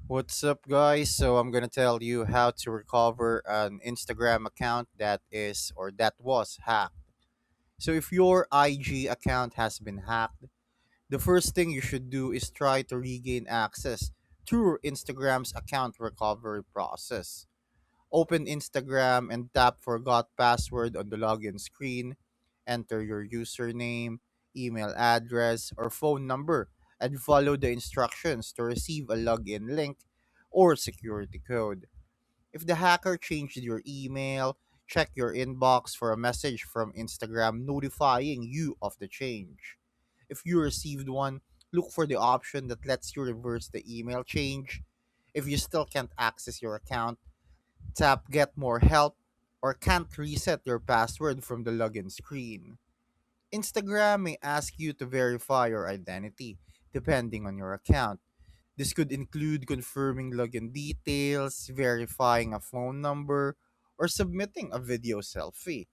What's up, guys? So, I'm gonna tell you how to recover an Instagram account that was hacked. So, if your IG account has been hacked, the first thing you should do is try to regain access through Instagram's account recovery process. Open Instagram and tap Forgot Password on the login screen. Enter your username, email address, or phone number, and follow the instructions to receive a login link or security code. If the hacker changed your email, check your inbox for a message from Instagram notifying you of the change. If you received one, look for the option that lets you reverse the email change. If you still can't access your account, tap Get More Help or can't reset your password from the login screen. Instagram may ask you to verify your identity, depending on your account. This could include confirming login details, verifying a phone number, or submitting a video selfie.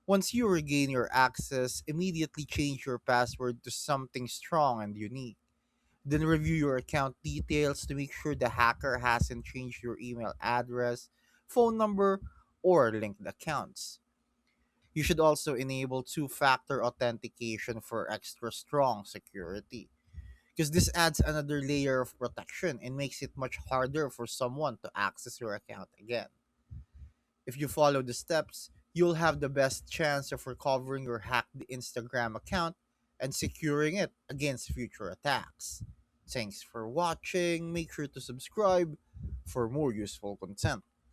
Once you regain your access, immediately change your password to something strong and unique. Then review your account details to make sure the hacker hasn't changed your email address, phone number, or linked accounts. You should also enable two factor authentication for extra strong security, because this adds another layer of protection and makes it much harder for someone to access your account again. If you follow the steps, you'll have the best chance of recovering your hacked Instagram account and securing it against future attacks. Thanks for watching. Make sure to subscribe for more useful content.